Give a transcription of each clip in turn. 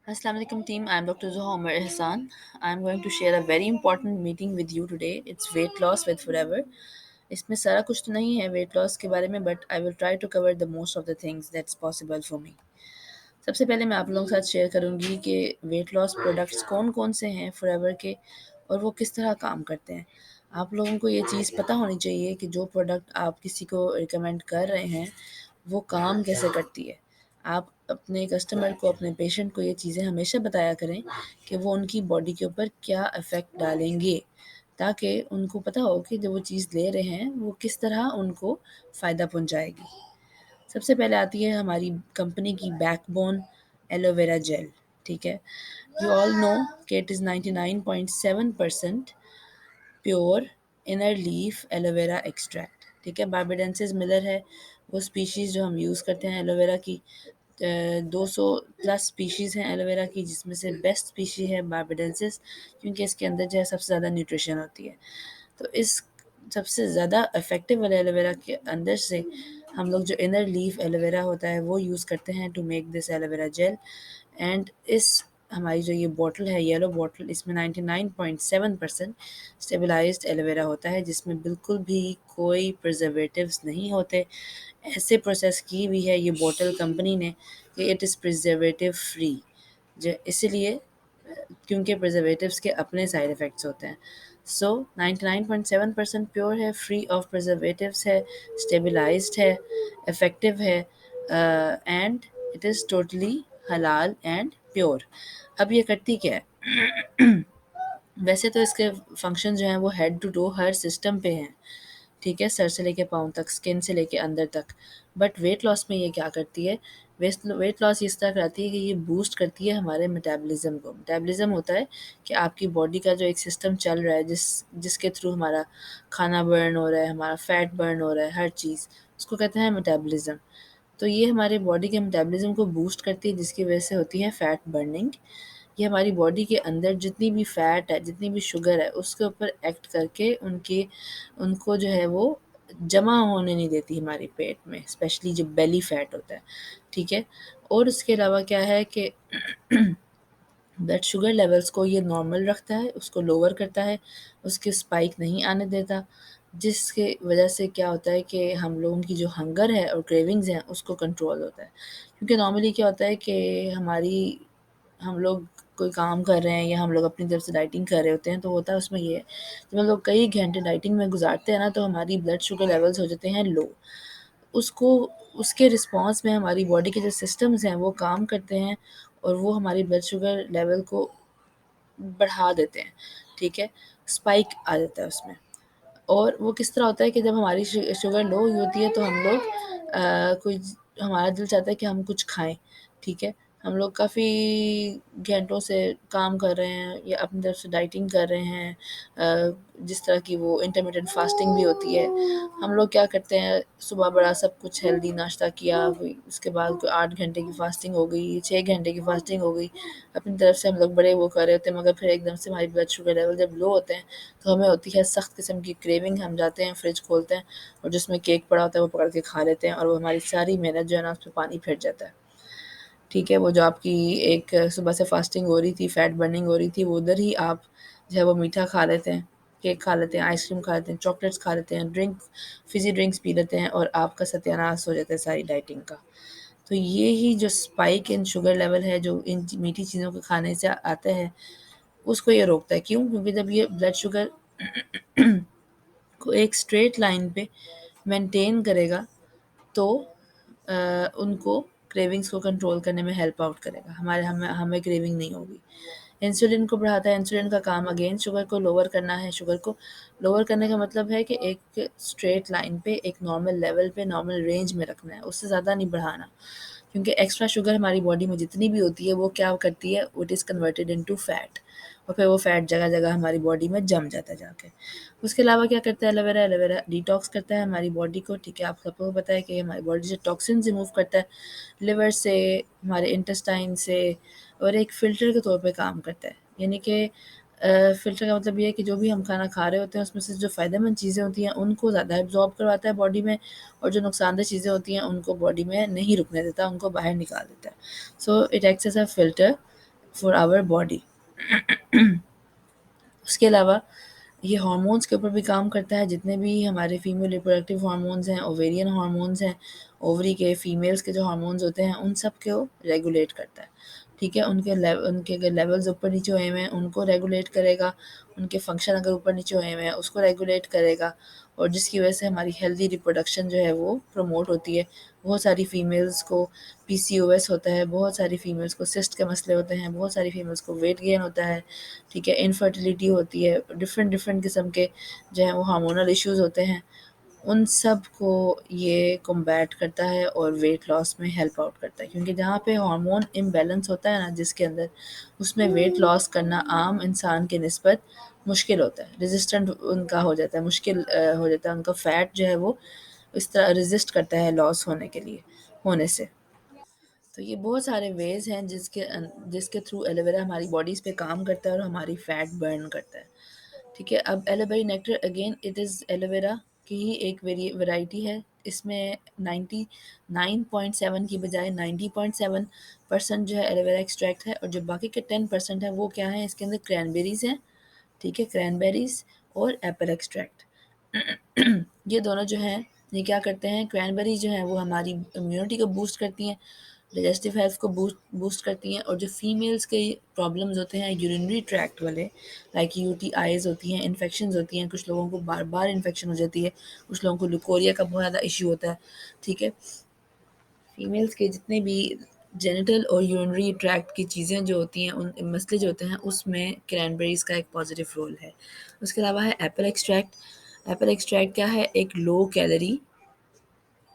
Assalamu alaikum team. I'm Dr. Zoha Umar Ihsan. I'm going to share a very important meeting with you today. It's weight loss with forever. इसमें सारा कुछ तो नहीं है weight loss के बारे में but I will try to cover the most of the things that's possible for me. सबसे पहले मैं आप लोगों के साथ शेयर करूंगी कि वेट लॉस प्रोडक्ट्स कौन कौन से हैं फॉरएवर के और वो किस तरह काम करते हैं। आप लोगों को ये चीज़ पता होनी चाहिए कि जो प्रोडक्ट आप किसी को रिकमेंड कर रहे हैं वो काम कैसे करती है। आप अपने कस्टमर को अपने पेशेंट को ये चीज़ें हमेशा बताया करें कि वो उनकी बॉडी के ऊपर क्या इफ़ेक्ट डालेंगे ताकि उनको पता हो कि जो वो चीज़ ले रहे हैं वो किस तरह उनको फ़ायदा पहुंचाएगी। सबसे पहले आती है हमारी कंपनी की बैकबोन एलोवेरा जेल। ठीक है, यू ऑल नो कि it is 99.7% pure inner leaf aloe vera extract. ठीक है, बार्बाडेंसिस मिलर है वो स्पीशीज़ जो हम यूज़ करते हैं एलोवेरा की। 200 प्लस स्पीशीज़ हैं एलोवेरा की जिसमें से बेस्ट स्पीशी है बार्बाडेंसिस, क्योंकि इसके अंदर जो है सबसे ज़्यादा न्यूट्रिशन होती है। तो इस सबसे ज़्यादा इफ़ेक्टिव वाले एलोवेरा के अंदर से हम लोग जो इनर लीफ एलोवेरा होता है वो यूज़ करते हैं to make this aloe vera gel. And इस हमारी जो ये बॉटल है येलो बॉटल, इसमें 99.7% स्टेबलाइज्ड एलोवेरा होता है जिसमें बिल्कुल भी कोई प्रिजर्वेटिव्स नहीं होते। ऐसे प्रोसेस की हुई है ये बॉटल कंपनी ने कि इट इज़ प्रिजर्वेटिव फ्री, जो इसीलिए क्योंकि प्रिजर्वेटिव्स के अपने साइड इफ़ेक्ट्स होते हैं। सो 99.7% प्योर है, फ्री ऑफ प्रिजर्वेटिव्स है, स्टेबलाइज्ड है, इफ़ेक्टिव है एंड इट इज़ टोटली हलाल एंड प्योर। अब ये करती क्या है? वैसे तो इसके फंक्शन जो हैं वो हेड टू टो हर सिस्टम पे हैं। ठीक है, सर से लेके पाँव तक, स्किन से लेके अंदर तक। बट वेट लॉस में ये क्या करती है, वेट लॉस इस तरह कराती है कि ये बूस्ट करती है हमारे मेटाबॉलिज्म को। मेटाबॉलिज्म होता है कि आपकी बॉडी का जो एक सिस्टम चल रहा है जिसके थ्रू हमारा खाना बर्न हो रहा है, हमारा फैट बर्न हो रहा है, हर चीज़, उसको कहते हैं मेटाबॉलिज्म। तो ये हमारे बॉडी के मेटाबॉलिज्म को बूस्ट करती है जिसकी वजह से होती है फैट बर्निंग। ये हमारी बॉडी के अंदर जितनी भी फैट है, जितनी भी शुगर है, उसके ऊपर एक्ट करके उनको जो है वो जमा होने नहीं देती हमारे पेट में, स्पेशली जो बेली फैट होता है। ठीक है, और उसके अलावा क्या है कि ब्लड शुगर लेवल्स को ये नॉर्मल रखता है, उसको लोअर करता है, उसके स्पाइक नहीं आने देता, जिसके वजह से क्या होता है कि हम लोगों की जो हंगर है और क्रेविंग्स हैं उसको कंट्रोल होता है। क्योंकि नॉर्मली क्या होता है कि हम लोग कोई काम कर रहे हैं या हम लोग अपनी तरफ से डाइटिंग कर रहे होते हैं तो होता है उसमें ये है, जब हम लोग कई घंटे डाइटिंग में गुजारते हैं ना तो हमारी ब्लड शुगर लेवल्स हो जाते हैं लो। उसको उसके रिस्पॉन्स में हमारी बॉडी के जो सिस्टम्स हैं वो काम करते हैं और वो हमारी ब्लड शुगर लेवल को बढ़ा देते हैं। ठीक है, स्पाइक आ जाता है उसमें। और वो किस तरह होता है कि जब हमारी शुगर लो होती है तो हम लोग कोई हमारा दिल चाहता है कि हम कुछ खाएं। ठीक है, हम लोग काफ़ी घंटों से काम कर रहे हैं या अपनी तरफ से डाइटिंग कर रहे हैं, जिस तरह की वो इंटरमिटेंट फास्टिंग भी होती है। हम लोग क्या करते हैं, सुबह बड़ा सब कुछ हेल्दी नाश्ता किया, फिर उसके बाद कोई 8 घंटे की फास्टिंग हो गई, 6 घंटे की फास्टिंग हो गई, अपनी तरफ से हम लोग बड़े वो कर रहे होते हैं, मगर फिर एकदम से हमारी ब्लड शुगर लेवल जब लो होते हैं तो हमें होती है सख्त किस्म की क्रेविंग। हम जाते हैं फ्रिज खोलते हैं और जिसमें केक पड़ा होता है वो पकड़ के खा लेते हैं और वो हमारी सारी मेहनत जो है ना उस पर पानी फिर जाता है। ठीक है, वो जो आपकी एक सुबह से फास्टिंग हो रही थी, फैट बर्निंग हो रही थी, वो उधर ही आप जो है वो मीठा खा लेते हैं, केक खा लेते हैं, आइसक्रीम खा लेते हैं, चॉकलेट्स खा लेते हैं, फिज़ी ड्रिंक्स पी लेते हैं और आपका सत्यानाश हो जाता है सारी डाइटिंग का। तो ये ही जो स्पाइक इन शुगर लेवल है जो इन मीठी चीज़ों को खाने से आता है उसको ये रोकता है। क्यों? क्योंकि जब ये ब्लड शुगर को एक स्ट्रेट लाइन पे मेंटेन करेगा तो उनको क्रेविंग्स को कंट्रोल करने में हेल्प आउट करेगा। हमारे हमें हमें क्रेविंग नहीं होगी। इंसुलिन को बढ़ाता है, इंसुलिन का काम अगेन शुगर को लोअर करना है। शुगर को लोअर करने का मतलब है कि एक स्ट्रेट लाइन पे, एक नॉर्मल लेवल पे, नॉर्मल रेंज में रखना है, उससे ज़्यादा नहीं बढ़ाना। क्योंकि एक्स्ट्रा शुगर हमारी बॉडी में जितनी भी होती है वो क्या करती है, it is converted into fat और फिर वो फैट जगह जगह हमारी बॉडी में जम जाता है जाके। उसके अलावा क्या करता है एलोवेरा, एलोवेरा डिटॉक्स करता है हमारी बॉडी को। ठीक है, आप सबको पता है कि हमारी बॉडी से टॉक्सिन्स रिमूव करता है, लिवर से, हमारे इंटेस्टाइन से, और एक फ़िल्टर के तौर पे काम करता है। यानी कि फ़िल्टर का मतलब ये है कि जो भी हम खाना खा रहे होते हैं उसमें से जो फ़ायदेमंद चीज़ें होती हैं उनको ज़्यादा एब्ज़ॉर्ब करवाता है बॉडी में, और जो नुकसानदेह चीज़ें होती हैं उनको बॉडी में नहीं रुकने देता, उनको बाहर निकाल देता है। So it acts as a filter for our body. उसके अलावा ये हार्मोन्स के ऊपर भी काम करता है, जितने भी हमारे फीमेल रिप्रोडक्टिव हार्मोन्स हैं, ओवेरियन हार्मोन्स हैं, ओवरी के फीमेल्स के जो हार्मोन्स होते हैं उन सब को रेगुलेट करता है। ठीक है, उनके अगर लेवल्स ऊपर नीचे हुए हैं उनको रेगुलेट करेगा, उनके फंक्शन अगर ऊपर नीचे हुए हैं उसको रेगुलेट करेगा, और जिसकी वजह से हमारी हेल्दी रिप्रोडक्शन जो है वो प्रमोट होती है। बहुत सारी फीमेल्स को पीसीओएस होता है, बहुत सारी फीमेल्स को सिस्ट के मसले होते हैं, बहुत सारी फीमेल्स को वेट गेन होता है। ठीक है, इनफर्टिलिटी होती है, डिफरेंट डिफरेंट किस्म के जो है वो हार्मोनल इश्यूज होते हैं। उन सब को ये कॉम्बैट करता है और वेट लॉस में हेल्प आउट करता है, क्योंकि जहाँ पे हार्मोन इम्बैलेंस होता है ना जिसके अंदर, उसमें वेट लॉस करना आम इंसान के निस्बत मुश्किल होता है, रेजिस्टेंट उनका हो जाता है, मुश्किल हो जाता है, उनका फैट जो है वो इस तरह रेजिस्ट करता है लॉस होने के लिए होने से। तो ये बहुत सारे वेज़ हैं जिसके थ्रू एलोवेरा हमारी बॉडीज़ पे काम करता है और हमारी फ़ैट बर्न करता है। ठीक है, अब aloe vera nectar again it is aloe vera की ही एक वैरायटी है। इसमें 99.7 की बजाय 90.7% जो है एलोवेरा एक्सट्रैक्ट है, और जो बाकी के 10% है वो क्या है, इसके अंदर क्रैनबेरीज़ हैं। ठीक है, क्रैनबेरीज़ और एप्पल एक्सट्रैक्ट। ये दोनों जो हैं ये क्या करते हैं, क्रैनबेरी जो है वो हमारी इम्यूनिटी को बूस्ट करती हैं, डाइजेस्टिव हेल्थ को बूस्ट बूस्ट करती हैं, और जो फीमेल्स के प्रॉब्लम्स होते हैं यूरिनरी ट्रैक्ट वाले, लाइक यूटीआईज होती हैं, इन्फेक्शंस होती हैं, कुछ लोगों को बार बार इन्फेक्शन हो जाती है, कुछ लोगों को लुकोरिया का बहुत ज़्यादा इशू होता है। ठीक है, फीमेल्स के जितने भी जेनिटल और यूरिनरी ट्रैक्ट की चीज़ें जो होती हैं, उन मसले जो होते हैं उसमें क्रैनबेरीज़ का एक पॉजिटिव रोल है। उसके अलावा है एप्पल एक्सट्रैक्ट। एप्पल एक्सट्रैक्ट क्या है, एक लो कैलोरी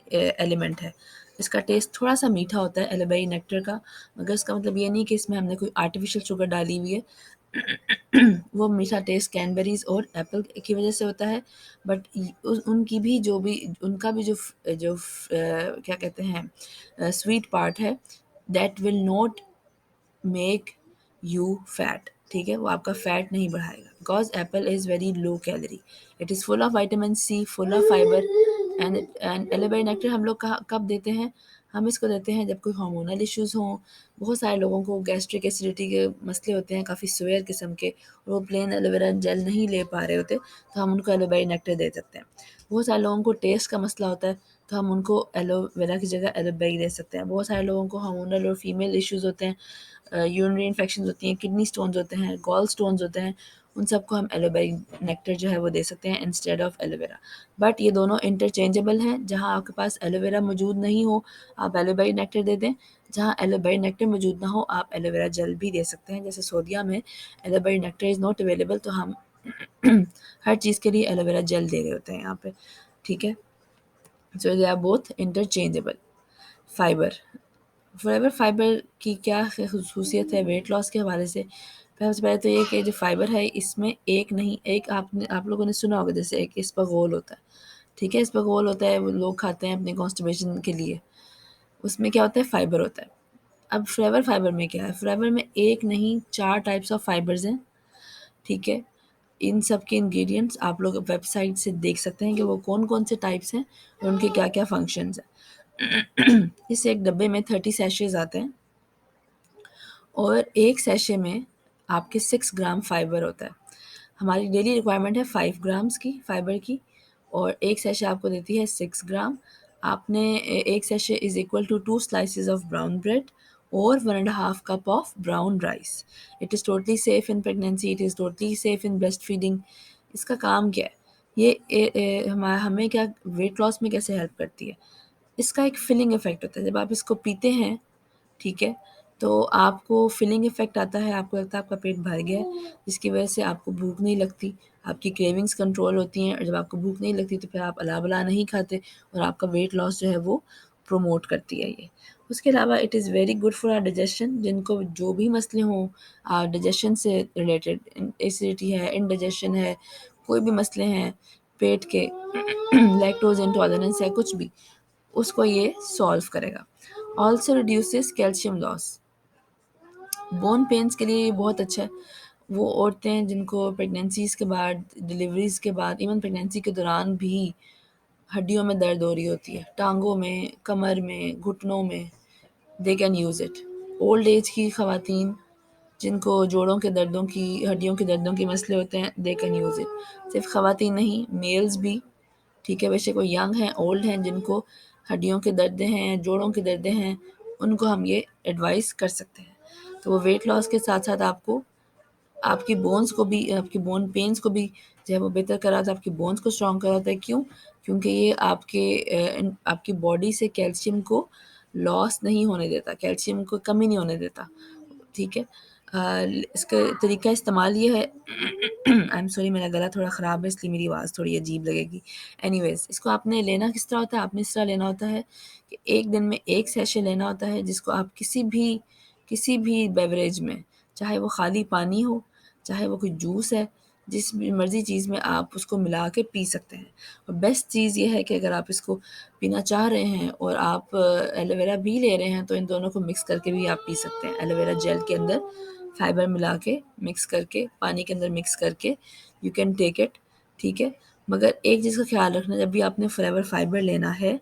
एलिमेंट है। इसका टेस्ट थोड़ा सा मीठा होता है एलोवेरा नेक्टर का, मगर इसका मतलब ये नहीं कि इसमें हमने कोई आर्टिफिशियल शुगर डाली हुई है। वो मीठा टेस्ट कैनबेरीज और एप्पल की वजह से होता है, बट उनकी भी जो भी उनका भी क्या कहते हैं स्वीट पार्ट है, that will not make you fat. ठीक है, वो आपका फैट नहीं बढ़ाएगा, because apple is very low calorie, it is full of vitamin C, full of fibre. And aloe vera nectar हम लोग कब देते हैं, हम इसको देते हैं जब कोई हार्मोनल इश्यूज़ हों। बहुत सारे लोगों को गैस्ट्रिक एसिडिटी के मसले होते हैं काफ़ी सीवियर किस्म के, और वो प्लेन एलोवेरा जेल नहीं ले पा रहे होते, तो हम उनको एलोवेरा नेक्टर दे सकते हैं। बहुत सारे लोगों को टेस्ट का मसला होता है, तो हम उनको एलोवेरा की जगह एलोवेरा दे सकते हैं। बहुत सारे लोगों को हार्मोनल और फीमेल इश्यूज़ होते हैं, यूरिनरी इन्फेक्शन होती हैं, किडनी स्टोन्स होते हैं, गॉल स्टोन्स होते हैं, उन सबको हम एलोवेरा नेक्टर जो है वो दे सकते हैं इंस्टेड ऑफ एलोवेरा। बट ये दोनों इंटरचेंजेबल हैं, जहाँ आपके पास एलोवेरा मौजूद नहीं हो आप एलोवेरा नेक्टर दे दें, जहाँ एलोवेरा नेक्टर मौजूद ना हो आप एलोवेरा जेल भी दे सकते हैं। जैसे सोडिया में aloe vera nectar is not available, तो हम हर चीज़ के लिए एलोवेरा जेल दे रहे होते हैं यहाँ पे। ठीक है, so they are both interchangeable. Fibre, Forever fibre की क्या खसूसियत है वेट लॉस के हवाले से, सबसे पहले तो ये कि जो फाइबर है इसमें एक नहीं, एक आप लोगों ने सुना होगा जैसे एक इसबगोल होता है। ठीक है, इसबगोल होता है वो लोग खाते हैं अपने कॉन्स्टिपेशन के लिए, उसमें क्या होता है, फाइबर होता है। अब फ्लेवर फाइबर में क्या है, फ्लेवर में एक नहीं 4 टाइप्स ऑफ फाइबर्स हैं। ठीक है, इन सब के इंग्रेडिएंट्स आप लोग वेबसाइट से देख सकते हैं कि वो कौन कौन से टाइप्स हैं और उनके क्या क्या फंक्शंस हैं। इस एक डब्बे में 30 सैशेज आते हैं, और एक सैशे में आपके 6 ग्राम फाइबर होता है। हमारी डेली रिक्वायरमेंट है 5 ग्राम्स की फाइबर की, और एक सैशे आपको देती है 6 ग्राम। आपने एक sachet is equal to 2 slices of brown bread और 1.5 cup of brown rice. It is totally safe in pregnancy, it is totally safe in breastfeeding. इसका काम क्या है, ये हमें क्या वेट लॉस में कैसे हेल्प करती है, इसका एक फिलिंग इफ़ेक्ट होता है जब आप इसको पीते हैं। ठीक है, तो आपको फिलिंग इफ़ेक्ट आता है, आपको लगता है आपका पेट भर गया है, जिसकी वजह से आपको भूख नहीं लगती, आपकी क्रेविंग्स कंट्रोल होती हैं, और जब आपको भूख नहीं लगती तो फिर आप अला-बला नहीं खाते, और आपका वेट लॉस जो है वो प्रमोट करती है ये। उसके अलावा it is very good for our digestion, जिनको जो भी मसले हों डाइजेशन से रिलेटेड, एसिडिटी है, इंडाइजेशन है, कोई भी मसले हैं पेट के, लैक्टोज़ इंटॉलरेंस है, कुछ भी, उसको ये सॉल्व करेगा। Also reduces calcium loss, bone pains के लिए ये बहुत अच्छा है। वो औरतें हैं जिनको प्रेगनेंसीज़ के बाद, डिलीवरीज़ के बाद, इवन प्रेगनेंसी के दौरान भी हड्डियों में दर्द हो रही होती है, टाँगों में, कमर में, घुटनों में, they can use it. Old age की ख़वातीन जिनको जोड़ों के दर्दों की, हड्डियों के दर्दों के मसले होते हैं, दे कैन यूज़ इट। सिर्फ ख़वातीन नहीं, मेल्स भी, ठीक है, वैसे कोई यंग हैं, ओल्ड हैं, जिनको हड्डियों के दर्द हैं, जोड़ों के दर्द हैं, उनको हम ये एडवाइस कर सकते हैं। तो वो वेट लॉस के साथ साथ आपको आपकी बोन्स को भी, आपकी बोन पेन्स को भी जो है वो बेहतर कराता है, आपकी बोन्स को स्ट्रॉन्ग कराता है। क्यों? क्योंकि ये आपकी बॉडी से कैल्शियम को लॉस नहीं होने देता, कैल्शियम को कमी नहीं होने देता, ठीक है। इसका तरीका इस्तेमाल ये है आई एम सॉरी, मेरा गला थोड़ा ख़राब है इसलिए मेरी आवाज़ थोड़ी अजीब लगेगी। एनीवेज़, इसको आपने लेना किस तरह होता है, आपने इस तरह लेना होता है कि एक दिन में एक सैशे लेना होता है, जिसको आप किसी भी बेवरेज में, चाहे वो खाली पानी हो, चाहे वो कोई जूस है, जिस भी मर्ज़ी चीज़ में आप उसको मिला के पी सकते हैं। और बेस्ट चीज़ ये है कि अगर आप इसको पीना चाह रहे हैं और आप एलोवेरा भी ले रहे हैं, तो इन दोनों को मिक्स करके भी आप पी सकते हैं। एलोवेरा जेल के अंदर फाइबर मिला के मिक्स करके, पानी के अंदर मिक्स करके यू कैन टेक इट, ठीक है। मगर एक चीज़ का ख्याल रखना, जब भी आपने फॉरएवर फाइबर लेना है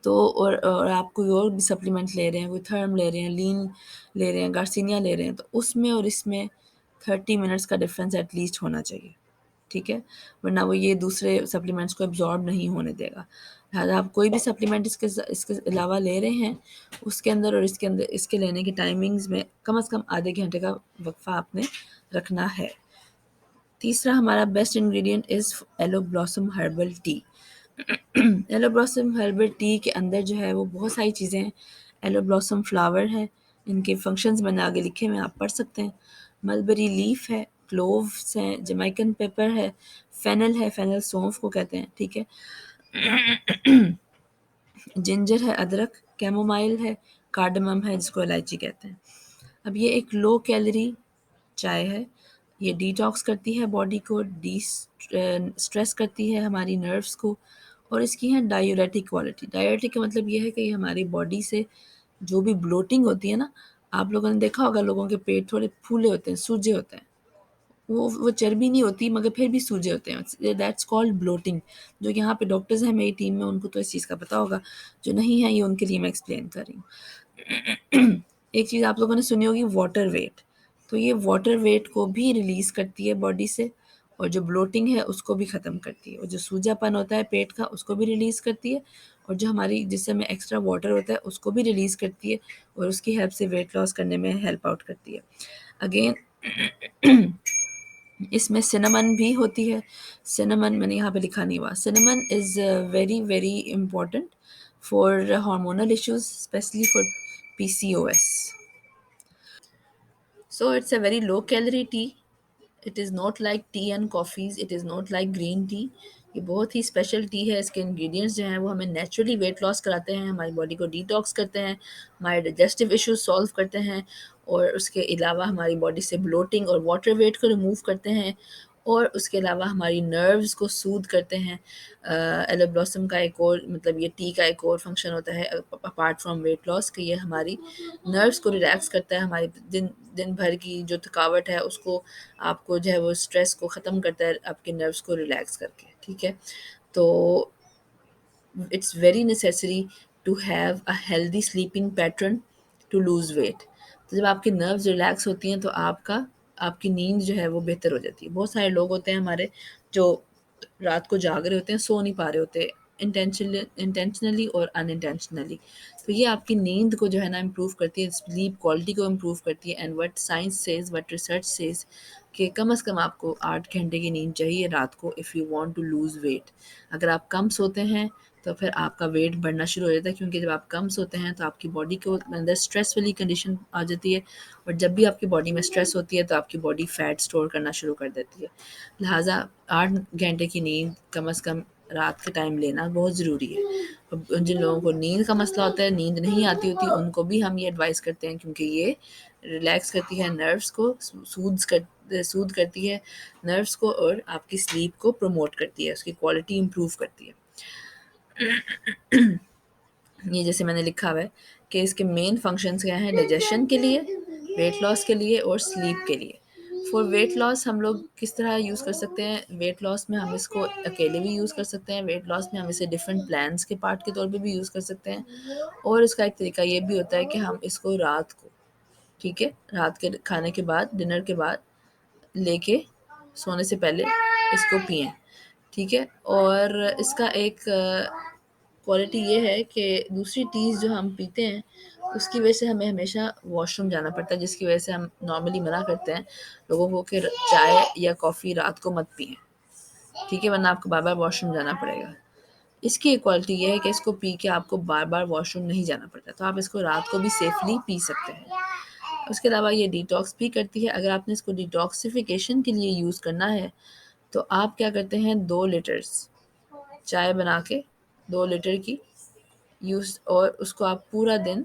तो और आप कोई और भी सप्लीमेंट ले रहे हैं, कोई थर्म ले रहे हैं, लीन ले रहे हैं, गार्सिनिया ले रहे हैं, तो उसमें और इसमें 30 मिनट्स का डिफरेंस एटलीस्ट होना चाहिए, ठीक है। वरना वो ये दूसरे सप्लीमेंट्स को एब्जॉर्ब नहीं होने देगा। लिहाजा आप कोई भी सप्लीमेंट इसके अलावा ले रहे हैं, उसके अंदर और इसके अंदर इसके लेने की टाइमिंग्स में कम से कम आधे घंटे का वक्फा आपने रखना है। तीसरा हमारा best ingredient is yellow blossom herbal tea. Yellow blossom herbal tea के अंदर जो है वो बहुत सारी चीज़ें हैं। येलो ब्लॉसम फ्लावर है, इनके फंक्शंस मैंने आगे लिखे हुए हैं, आप पढ़ सकते हैं। मलबरी लीफ है, क्लोव्स हैं, जमैकन पेपर है, फेनल सौंफ को कहते हैं, ठीक है। जिंजर है, अदरक, कैमोमाइल है, कार्डमम है जिसको इलायची कहते हैं। अब ये एक लो कैलोरी चाय है, ये डिटॉक्स करती है बॉडी को, स्ट्रेस करती है हमारी नर्व्स को, और इसकी है डायूरेटिक क्वालिटी। डायूरेटिक का मतलब ये है कि ये हमारी बॉडी से जो भी ब्लोटिंग होती है ना, आप लोगों ने देखा होगा लोगों के पेट थोड़े फूले होते हैं, सूजे होते हैं, वो चर्बी नहीं होती मगर फिर भी सूजे होते हैं, दैट्स कॉल्ड ब्लोटिंग। जो यहाँ पे डॉक्टर्स हैं मेरी टीम में, उनको तो इस चीज़ का पता होगा, जो नहीं है ये उनके लिए मैं एक्सप्लेन कर रही हूँ। एक चीज़ आप लोगों ने सुनी होगी, वाटर वेट। तो ये वाटर वेट को भी रिलीज़ करती है बॉडी से, और जो ब्लोटिंग है उसको भी ख़त्म करती है, और जो सूजापन होता है पेट का उसको भी रिलीज़ करती है, और जो हमारी जिससे में एक्स्ट्रा वाटर होता है उसको भी रिलीज़ करती है, और उसकी हेल्प से वेट लॉस करने में हेल्प आउट करती है। अगेन इसमें सिनेमन भी होती है। सिनेमन मैंने यहाँ पे लिखा नहीं हुआ। Cinnamon is very very important for hormonal issues, specially for PCOS। So it's a very low calorie tea. It is not like tea and coffees. It is not like green tea. ये बहुत ही special T है। इसके ingredients जो हैं वो हमें naturally weight loss कराते हैं, हमारी बॉडी को डिटॉक्स करते हैं, हमारे डाइजेस्टिव इश्यूज सॉल्व करते हैं, और उसके अलावा हमारी बॉडी से ब्लोटिंग और वाटर वेट को रिमूव करते हैं, और उसके अलावा हमारी नर्व्स को सूद करते हैं। एलो ब्लॉसम का एक और मतलब ये टी का एक और फंक्शन होता है अपार्ट फ्रॉम वेट लॉस, कि ये हमारी नर्व्स को रिलैक्स करता है, हमारी दिन दिन भर की जो थकावट है उसको, आपको जो है वो स्ट्रेस को ख़त्म करता है आपके नर्व्स को रिलैक्स करके, ठीक है। तो it's very necessary to have a healthy sleeping pattern to lose weight. तो जब आपकी नर्व्स रिलैक्स होती हैं तो आपकी नींद जो है वो बेहतर हो जाती है। बहुत सारे लोग होते हैं हमारे जो रात को जाग रहे होते हैं, सो नहीं पा रहे होते, इंटेंशनली और अनइंटेंशनली। तो ये आपकी नींद को जो है ना इम्प्रूव करती है, स्लीप क्वालिटी को इम्प्रूव करती है। And what science says, what research says, कि कम से कम आपको 8 घंटे की नींद चाहिए रात को, if you want to lose weight. अगर आप कम सोते हैं तो फिर आपका वेट बढ़ना शुरू हो जाता है, क्योंकि जब आप कम सोते हैं तो आपकी बॉडी को अंदर स्ट्रेस वाली कंडीशन आ जाती है, और जब भी आपकी बॉडी में स्ट्रेस होती है तो आपकी बॉडी फैट स्टोर करना शुरू कर देती है। लिहाजा 8 घंटे की नींद कम से कम रात के टाइम लेना बहुत ज़रूरी है। अब जिन लोगों को नींद का मसला होता है, नींद नहीं आती होती, उनको भी हम ये एडवाइस करते हैं, क्योंकि ये रिलैक्स करती है नर्व्स को, सूद करती है नर्व्स को, और आपकी स्लीप को प्रमोट करती है, उसकी क्वालिटी इम्प्रूव करती है। ये जैसे मैंने लिखा हुआ है कि इसके मेन फंक्शंस क्या हैं, डाइजेशन के लिए, वेट लॉस के लिए, और स्लीप के लिए। फॉर वेट लॉस हम लोग किस तरह यूज़ कर सकते हैं, वेट लॉस में हम इसको अकेले भी यूज़ कर सकते हैं, वेट लॉस में हम इसे डिफरेंट प्लान्स के पार्ट के तौर पे भी यूज़ कर सकते हैं, और इसका एक तरीका ये भी होता है कि हम इसको रात को ठीक है, रात के खाने के बाद, डिनर के बाद लेके सोने से पहले इसको पिएँ, ठीक है। और इसका एक क्वालिटी ये है कि दूसरी टीज़ जो हम पीते हैं उसकी वजह से हमें हमेशा वॉशरूम जाना पड़ता है, जिसकी वजह से हम नॉर्मली मना करते हैं लोगों को कि चाय या कॉफ़ी रात को मत पिएं, ठीक है, वरना आपको बार बार वॉशरूम जाना पड़ेगा। इसकी एक क्वालिटी ये है कि इसको पी के आपको बार बार वॉशरूम नहीं जाना पड़ता, तो आप इसको रात को भी सेफली पी सकते हैं। उसके अलावा ये डिटॉक्स भी करती है। अगर आपने इसको डिटॉक्सिफिकेशन के लिए यूज़ करना है तो आप क्या करते हैं, 2 लीटर्स चाय बना के 2 लीटर की यूज़, और उसको आप पूरा दिन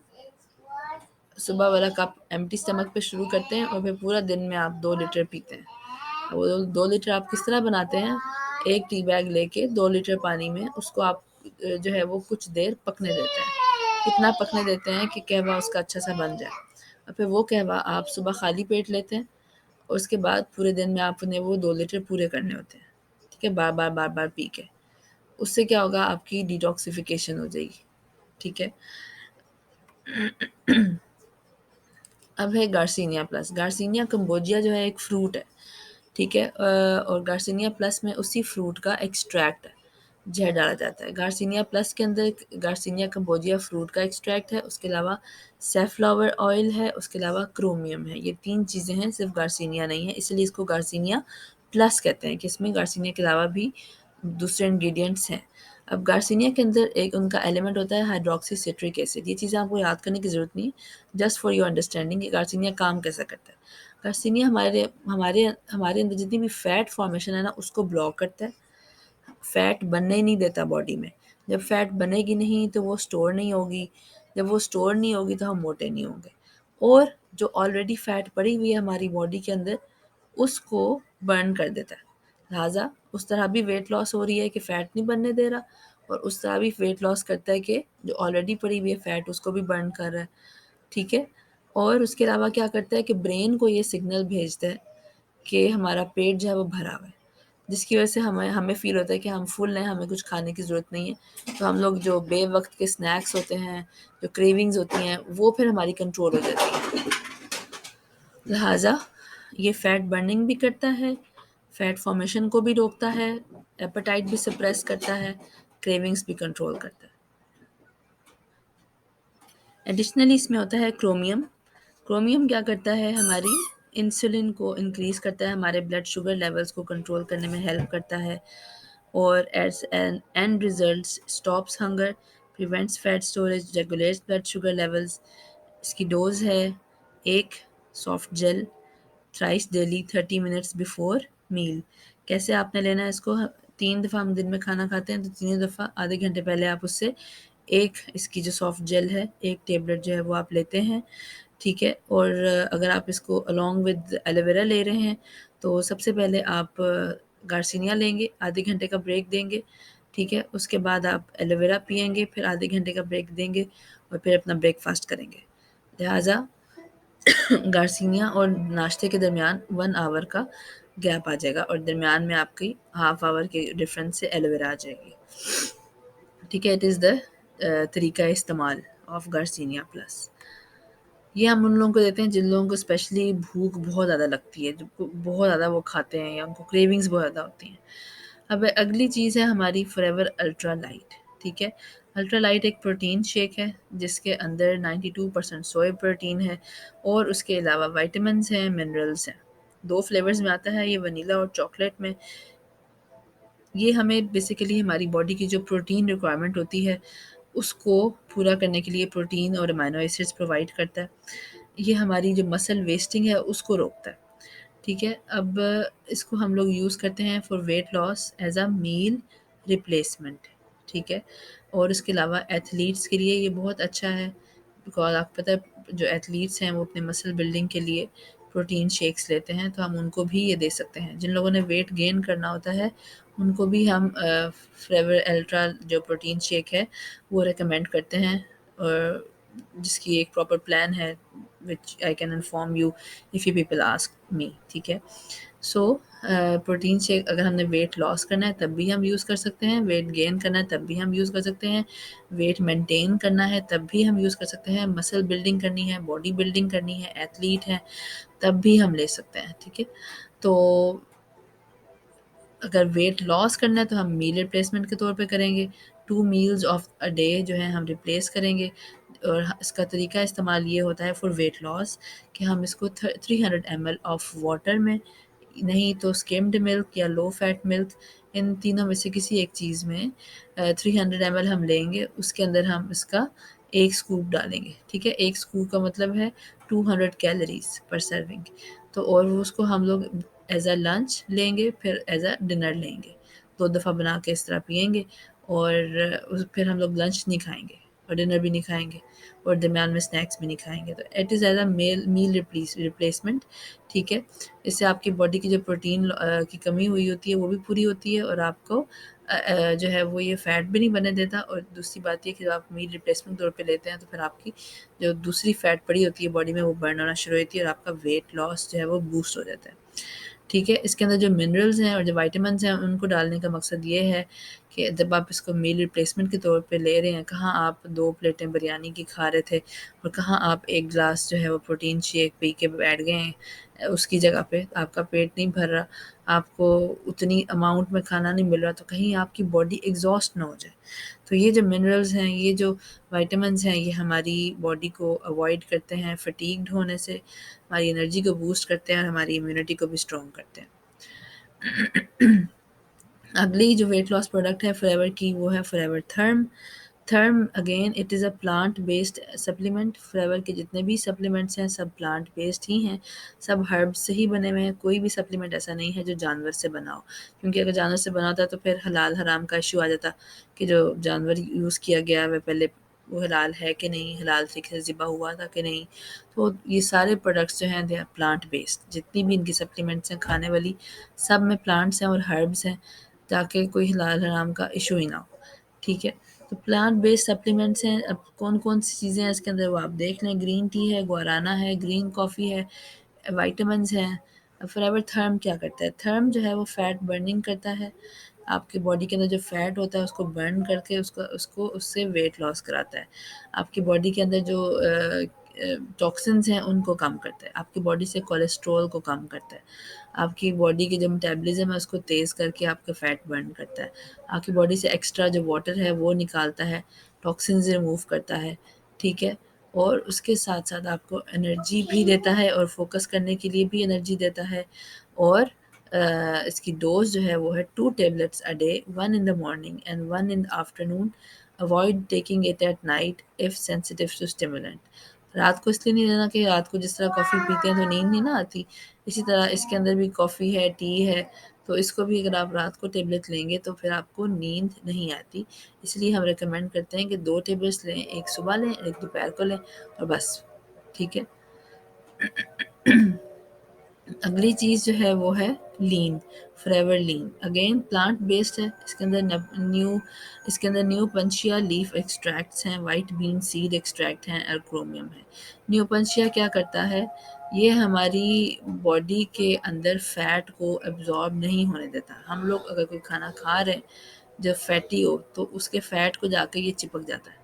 सुबह वाला कप एम्प्टी स्टमक पे शुरू करते हैं और फिर पूरा दिन में आप 2 लीटर पीते हैं। वो 2 लीटर आप किस तरह बनाते हैं, एक टी बैग लेके 2 लीटर पानी में उसको आप जो है वो कुछ देर पकने देते हैं, इतना पकने देते हैं कि कहवा उसका अच्छा सा बन जाए, और फिर वो कहवा आप सुबह खाली पेट लेते हैं और उसके बाद पूरे दिन में आपने वो 2 लीटर पूरे करने होते हैं, ठीक है, बार बार बार बार पी के। उससे क्या होगा, आपकी डिटॉक्सिफिकेशन हो जाएगी, ठीक है। अब है गार्सिनिया प्लस। गार्सिनिया कंबोजिया जो है एक फ्रूट है, ठीक है, और गार्सिनिया प्लस में उसी फ्रूट का एक्सट्रैक्ट है, जहर डाला जाता है। गार्सिनिया प्लस के अंदर गार्सिनिया कंबोजिया फ्रूट का एक्सट्रैक्ट है, उसके अलावा सैफलावर ऑयल है, उसके अलावा क्रोमियम है। ये 3 चीज़ें हैं, सिर्फ गार्सिनिया नहीं है, इसलिए इसको गार्सिनिया प्लस कहते हैं कि इसमें गार्सिनिया के अलावा भी दूसरे इंग्रेडिएंट्स हैं। अब गार्सिनिया के अंदर एक उनका एलिमेंट होता है हाइड्रोक्सी सिट्रिक एसिड। ये चीज़ें आपको याद करने की ज़रूरत नहीं है, जस्ट फॉर योर अंडरस्टैंडिंग कि गार्सिनिया काम कैसा करता है। गार्सिनिया हमारे हमारे हमारे अंदर जितनी भी फैट फॉर्मेशन है ना, उसको ब्लॉक करता है, फैट बनने नहीं देता बॉडी में। जब फैट बनेगी नहीं तो वो स्टोर नहीं होगी, जब वो स्टोर नहीं होगी तो हम मोटे नहीं होंगे, और जो ऑलरेडी फैट पड़ी हुई है हमारी बॉडी के अंदर उसको बर्न कर देता है। लिहाजा उस तरह भी वेट लॉस हो रही है कि फ़ैट नहीं बनने दे रहा, और उस तरह भी वेट लॉस करता है कि जो ऑलरेडी पड़ी हुई है फ़ैट उसको भी बर्न कर रहा है, ठीक है। और उसके अलावा क्या करता है कि ब्रेन को ये सिग्नल भेजता है कि हमारा पेट जो है वो भरा हुआ है, जिसकी वजह से हमें हमें फ़ील होता है कि हम फुल हैं, हमें कुछ खाने की ज़रूरत नहीं है। तो हम लोग जो बेवक़्त के स्नैक्स होते हैं, जो क्रेविंग्स होती हैं, वो फिर हमारी कंट्रोल हो जाती हैं। लिहाजा ये फ़ैट बर्निंग भी करता है, फ़ैट फॉर्मेशन को भी रोकता है, एपेटाइट भी सप्रेस करता है, क्रेविंग्स भी कंट्रोल करता है। एडिशनली इसमें होता है क्रोमियम। क्रोमियम क्या करता है, हमारी इंसुलिन को इंक्रीज़ करता है, हमारे ब्लड शुगर लेवल्स को कंट्रोल करने में हेल्प करता है, और as an end result stops hunger, prevents fat storage, regulates blood sugar levels. इसकी डोज है एक soft gel thrice daily 30 minutes before meal. कैसे आपने लेना है इसको, 3 दफ़ा हम दिन में खाना खाते हैं तो 3 दफ़ा आधे घंटे पहले आप उससे एक इसकी जो सॉफ्ट जेल है, एक टेबलेट जो है वो आप लेते हैं, ठीक है। और अगर आप इसको अलॉन्ग विद एलोवेरा ले रहे हैं तो सबसे पहले आप गार्सिनिया लेंगे, आधे घंटे का ब्रेक देंगे, ठीक है। उसके बाद आप एलोवेरा पिएंगे, फिर आधे घंटे का ब्रेक देंगे और फिर अपना ब्रेकफास्ट करेंगे। लिहाजा गार्सिनिया और नाश्ते के दरमियान 1 आवर का गैप आ जाएगा और दरमियान में आपकी हाफ आवर के डिफरेंस से एलोवेरा आ जाएगी, ठीक है। इट इज़ द तरीका इस्तेमाल ऑफ गार्सिनिया प्लस। ये हम उन लोगों को देते हैं जिन लोगों को स्पेशली भूख बहुत ज़्यादा लगती है, जो बहुत ज़्यादा वो खाते हैं या उनको क्रेविंग्स बहुत ज़्यादा होती हैं। अब अगली चीज़ है हमारी फॉरएवर अल्ट्रा लाइट, ठीक है। अल्ट्रा लाइट एक प्रोटीन शेक है जिसके अंदर 92% सोया प्रोटीन है और उसके अलावा विटामिन्स हैं, मिनरल्स हैं। 2 फ्लेवर्स में आता है ये, वनीला और चॉकलेट में। ये हमें बेसिकली हमारी बॉडी की जो प्रोटीन रिक्वायरमेंट होती है उसको पूरा करने के लिए प्रोटीन और अमीनो एसिड्स प्रोवाइड करता है। ये हमारी जो मसल वेस्टिंग है उसको रोकता है, ठीक है। अब इसको हम लोग यूज़ करते हैं for weight loss as a meal replacement, ठीक है। और इसके अलावा एथलीट्स के लिए ये बहुत अच्छा है, बिकॉज आपको पता है जो एथलीट्स हैं वो अपने मसल बिल्डिंग के लिए प्रोटीन शेक्स लेते हैं, तो हम उनको भी ये दे सकते हैं। जिन लोगों ने वेट गेन करना होता है उनको भी हम फ्रेवर अल्ट्रा जो प्रोटीन शेक है वो रेकमेंड करते हैं, और जिसकी एक प्रॉपर प्लान है which I can inform you if you people ask me, ठीक है। सो प्रोटीन शेक अगर हमने वेट लॉस करना है तब भी हम यूज़ कर सकते हैं, वेट गेन करना है तब भी हम यूज़ कर सकते हैं, वेट मेंटेन करना है तब भी हम यूज़ कर सकते हैं, मसल बिल्डिंग करनी है, बॉडी बिल्डिंग करनी है, एथलीट हैं तब भी हम ले सकते हैं, ठीक है। तो अगर वेट लॉस करना है तो हम मील रिप्लेसमेंट के तौर पे करेंगे, 2 मील्स ऑफ अ डे जो है हम रिप्लेस करेंगे। और इसका तरीका इस्तेमाल ये होता है फॉर वेट लॉस कि हम इसको 300 ml ऑफ वाटर में, नहीं तो स्किम्ड मिल्क या लो फैट मिल्क, इन तीनों में से किसी एक चीज़ में 300 ml हम लेंगे, उसके अंदर हम इसका एक स्कूप डालेंगे, ठीक है। एक स्कूप का मतलब है 200 कैलोरीज पर सर्विंग। तो और वो उसको हम लोग एज अ लंच लेंगे, फिर एज अ डिनर लेंगे, 2 दफ़ा बना के इस तरह पियेंगे। और फिर हम लोग लंच नहीं खाएंगे और डिनर भी नहीं खाएंगे और दरमियान में स्नैक्स भी नहीं खाएंगे। तो it is as a meal replacement, ठीक है। इससे आपकी बॉडी की जो प्रोटीन की कमी हुई होती है वो भी पूरी होती है, और आपको जो है वो ये फ़ैट भी नहीं बनने देता। और दूसरी बात ये कि जब आप मील रिप्लेसमेंट तौर पे लेते हैं तो फिर आपकी जो दूसरी फ़ैट पड़ी होती है बॉडी में वो बर्न होना शुरू होती है और आपका वेट लॉस जो है वो बूस्ट हो जाता है, ठीक है। इसके अंदर जो मिनरल्स हैं और जो विटामिन्स हैं उनको डालने का मकसद ये है कि जब आप इसको मील रिप्लेसमेंट के तौर पे ले रहे हैं, कहाँ आप 2 प्लेटें बिरयानी की खा रहे थे और कहाँ आप 1 ग्लास जो है वो प्रोटीन शेक पी के बैठ गए हैं, उसकी जगह पे आपका पेट नहीं भर रहा, आपको उतनी अमाउंट में खाना नहीं मिल रहा, तो कहीं आपकी बॉडी एग्ज़ॉस्ट ना हो जाए। तो ये जो मिनरल्स हैं, ये जो विटामिन्स हैं, ये हमारी बॉडी को अवॉइड करते हैं फटीग्ड होने से, हमारी एनर्जी को बूस्ट करते हैं और हमारी इम्यूनिटी को भी स्ट्रॉन्ग करते हैं। अगली जो वेट लॉस प्रोडक्ट है फॉरएवर की, वो है Forever Therm. Therm again it is a plant based supplement. Forever के जितने भी सप्लीमेंट्स हैं सब प्लांट बेस्ड ही हैं, सब हर्ब्स से ही बने हुए हैं। कोई भी सप्लीमेंट ऐसा नहीं है जो जानवर से बना हो, क्योंकि अगर जानवर से बना होता तो फिर हलाल हराम का इशू आ जाता कि जो जानवर यूज़ किया गया वह पहले वो हलाल है कि नहीं, हलाल तरीके से ज़िबा हुआ था कि नहीं। तो ये सारे प्रोडक्ट्स जो हैं दे आर प्लांट बेस्ड, जितनी भी इनकी सप्लीमेंट्स हैं खाने वाली, सब में प्लांट्स हैं और हर्ब्स हैं, ताकि कोई हलाल हराम का इशू ही ना हो, ठीक है। तो प्लांट बेस्ड सप्लीमेंट्स हैं। अब कौन-कौन सी चीज़ें हैं इसके अंदर वो आप देख लें। ग्रीन टी है, गुआराना है, ग्रीन कॉफ़ी है, विटामिन्स हैं। अब फॉरएवर थर्म क्या करता है? थर्म जो है वो फैट बर्निंग करता है। आपकी बॉडी के अंदर जो फैट होता है उसको बर्न करके उसको उसको उससे वेट लॉस कराता है। आपकी बॉडी के अंदर जो टॉक्सिन्स हैं उनको कम करता है। आपकी बॉडी से कोलेस्ट्रॉल को कम करता है। आपकी बॉडी की जो मेटाबॉलिज़्म है उसको तेज़ करके आपका फैट बर्न करता है। आपकी बॉडी से एक्स्ट्रा जो वाटर है वो निकालता है, टॉक्सिन्स रिमूव करता है, ठीक है। और उसके साथ-साथ आपको एनर्जी भी देता है और फ़ोकस करने के लिए भी एनर्जी देता है। और इसकी डोज़ जो है वो है 2 tablets a day, 1 in the morning and 1 in the afternoon. Avoid taking it at night if sensitive to stimulant. रात को इसलिए नहीं लेना कि रात को जिस तरह कॉफ़ी पीते हैं तो नींद नहीं ना आती, इसी तरह इसके अंदर भी कॉफ़ी है, टी है, तो इसको भी अगर आप रात को टेबलेट लेंगे तो फिर आपको नींद नहीं आती। इसलिए हम रिकमेंड करते हैं कि 2 टेबलेट्स लें, 1 सुबह लें, 1 दोपहर को लें और बस, ठीक है। अगली चीज़ जो है वो है लीन, फॉरएवर लीन। अगेन प्लांट बेस्ड है। इसके अंदर न्यू पंचिया लीफ एक्सट्रैक्ट्स हैं, वाइट बीन सीड एक्सट्रैक्ट हैं और क्रोमियम है। न्यू पंचिया क्या करता है? ये हमारी बॉडी के अंदर फैट को एब्जॉर्ब नहीं होने देता। हम लोग अगर कोई खाना खा रहे हैं जब फैटी हो तो उसके फैट को जाके ये चिपक जाता है,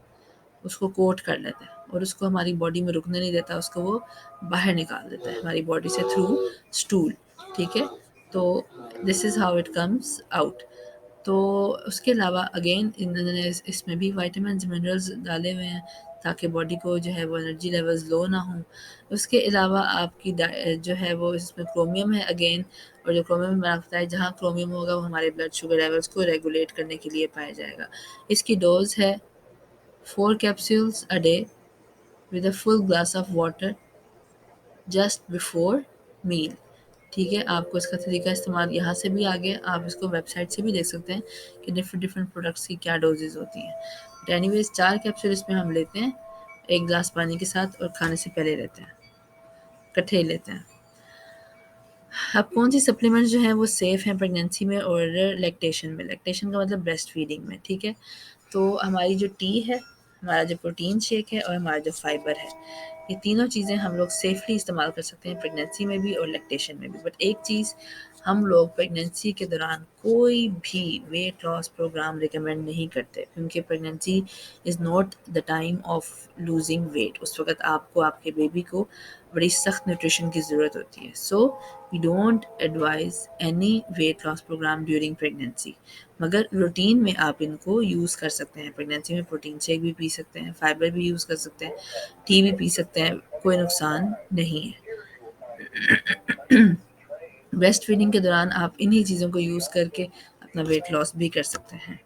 उसको कोट कर लेता है और उसको हमारी बॉडी में रुकने नहीं देता, उसको वो बाहर निकाल देता है हमारी बॉडी से थ्रू स्टूल, ठीक है। तो this is how it comes out. तो उसके अलावा अगेन इन्होंने इसमें भी विटामिन्स मिनरल्स डाले हुए हैं ताकि बॉडी को जो है वो एनर्जी लेवल्स लो ना हों। उसके अलावा आपकी जो है वो इसमें क्रोमियम है अगेन, और जो क्रोमियम मैंने आपको बताया जहाँ क्रोमियम होगा वो हमारे ब्लड शुगर लेवल्स को रेगुलेट करने के लिए पाया जाएगा। इसकी डोज है 4 capsules a day with a full glass of water just before meal, ठीक है। आपको इसका तरीका इस्तेमाल यहाँ से भी आ गया, आप इसको वेबसाइट से भी देख सकते हैं कि डिफरेंट डिफरेंट प्रोडक्ट्स की क्या डोजेज़ होती हैं। बट एनीवेज़ 4 कैप्सूल इसमें हम लेते हैं 1 ग्लास पानी के साथ और खाने से पहले लेते हैं, इकट्ठे ही लेते हैं। अब कौन सी सप्लीमेंट्स जो हैं वो सेफ़ हैं प्रेगनेंसी में और लैक्टेशन में? लैक्टेशन का मतलब ब्रेस्ट फीडिंग में, ठीक है। तो हमारी जो टी है हमारा जो प्रोटीन शेक है और हमारा जो फाइबर है, ये तीनों चीज़ें हम लोग सेफली इस्तेमाल कर सकते हैं प्रेगनेंसी में भी और लैक्टेशन में भी। बट एक चीज़, हम लोग प्रेगनेंसी के दौरान कोई भी वेट लॉस प्रोग्राम रिकमेंड नहीं करते, क्योंकि pregnancy is not the time of losing weight. उस वक्त आपको आपके बेबी को बड़ी सख्त न्यूट्रिशन की ज़रूरत होती है। So we don't advise any weight loss program during pregnancy, मगर रूटीन में आप इनको यूज़ कर सकते हैं। प्रेगनेंसी में प्रोटीन शेक भी पी सकते हैं, फाइबर भी यूज़ कर सकते हैं, टी भी पी सकते हैं, कोई नुकसान नहीं है। ब्रेस्ट फीडिंग के दौरान आप इन्हीं चीज़ों को यूज़ करके अपना वेट लॉस भी कर सकते हैं।